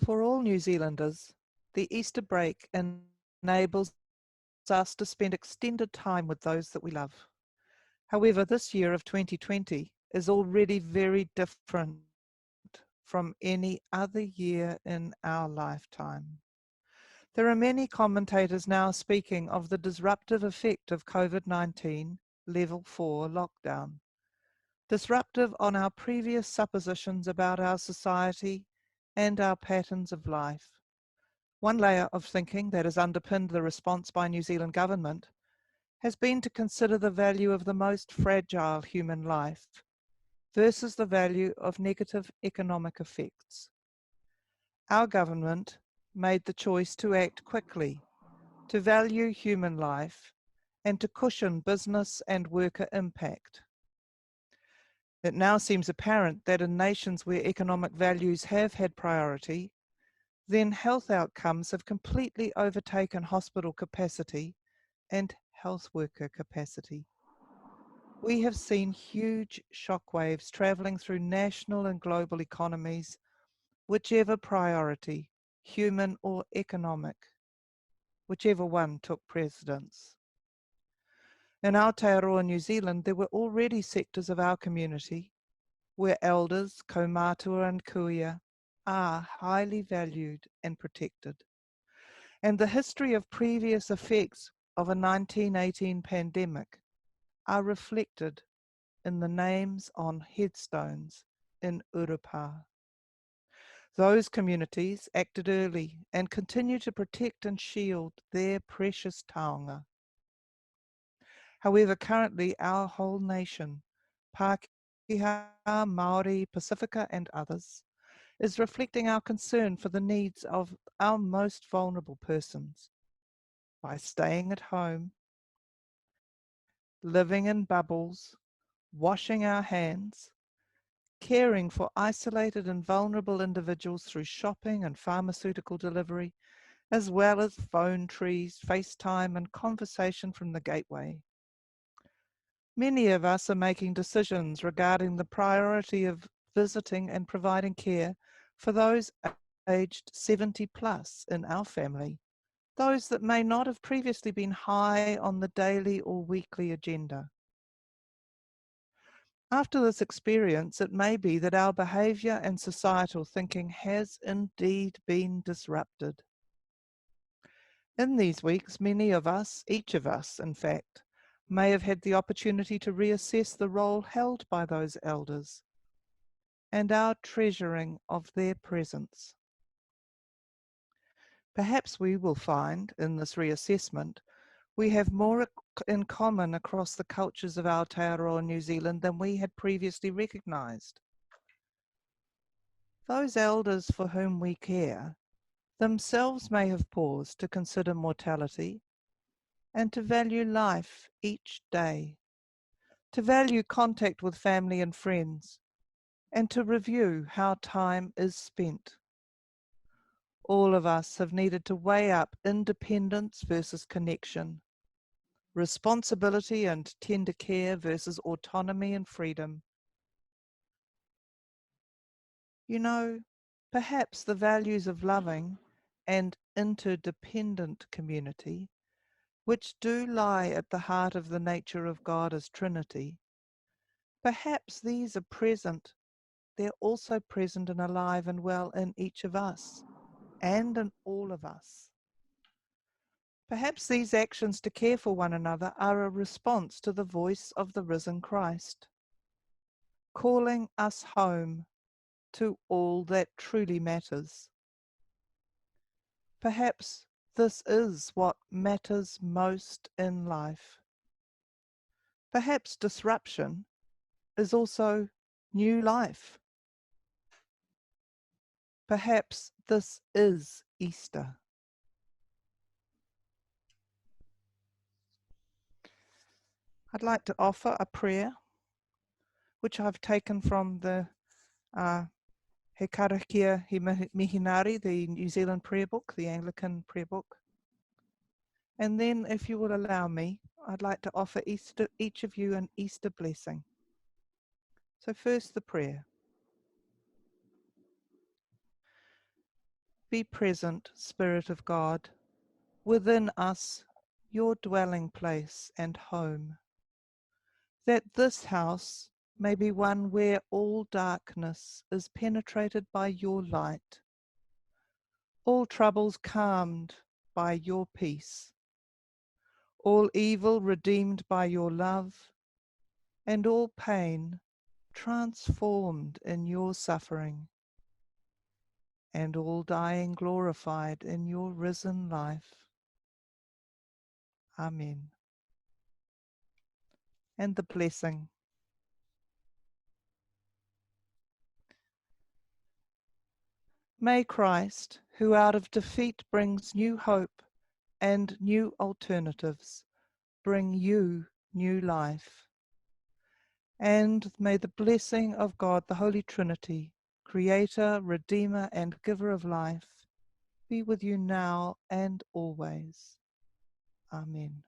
For all New Zealanders, the Easter break enables us to spend extended time with those that we love. However, this year of 2020 is already very different from any other year in our lifetime. There are many commentators now speaking of the disruptive effect of COVID-19 level 4 lockdown, disruptive on our previous suppositions about our society and our patterns of life. One layer of thinking that has underpinned the response by New Zealand government has been to consider the value of the most fragile human life versus the value of negative economic effects. Our government made the choice to act quickly, to value human life, and to cushion business and worker impact. It now seems apparent that in nations where economic values have had priority, then health outcomes have completely overtaken hospital capacity and health worker capacity. We have seen huge shockwaves travelling through national and global economies, whichever priority, human or economic, whichever one took precedence. In Aotearoa, New Zealand, there were already sectors of our community where elders, kaumatua and kuia, are highly valued and protected. And the history of previous effects of a 1918 pandemic are reflected in the names on headstones in Urupā. Those communities acted early and continue to protect and shield their precious taonga. However, currently our whole nation, Pākehā, Māori, Pacifica and others, is reflecting our concern for the needs of our most vulnerable persons by staying at home, living in bubbles, washing our hands, caring for isolated and vulnerable individuals through shopping and pharmaceutical delivery, as well as phone trees, FaceTime and conversation from the gateway. Many of us are making decisions regarding the priority of visiting and providing care for those aged 70 plus in our family, those that may not have previously been high on the daily or weekly agenda. After this experience, it may be that our behaviour and societal thinking has indeed been disrupted. In these weeks, many of us, each of us in fact, may have had the opportunity to reassess the role held by those elders and our treasuring of their presence. Perhaps we will find in this reassessment we have more in common across the cultures of Aotearoa New Zealand than we had previously recognised. Those elders for whom we care themselves may have paused to consider mortality and to value life each day, to value contact with family and friends, and to review how time is spent. All of us have needed to weigh up independence versus connection, responsibility and tender care versus autonomy and freedom. You know, perhaps the values of loving and interdependent community, which do lie at the heart of the nature of God as Trinity, perhaps these are present. They're also present and alive and well in each of us and in all of us. Perhaps these actions to care for one another are a response to the voice of the risen Christ, calling us home to all that truly matters. Perhaps this is what matters most in life. Perhaps disruption is also new life. Perhaps this is Easter. I'd like to offer a prayer which I've taken from the He Karakia He Mihinari, the New Zealand prayer book, the Anglican prayer book. And then, if you will allow me, I'd like to offer each of you an Easter blessing. So first the prayer. be present, Spirit of God, within us, your dwelling place and home, that this house may be one where all darkness is penetrated by your light, all troubles calmed by your peace, all evil redeemed by your love, and all pain transformed in your suffering, and all dying glorified in your risen life. Amen. And the blessing. May Christ, who out of defeat brings new hope and new alternatives, bring you new life. And may the blessing of God, the Holy Trinity, Creator, Redeemer, and Giver of life, be with you now and always. Amen.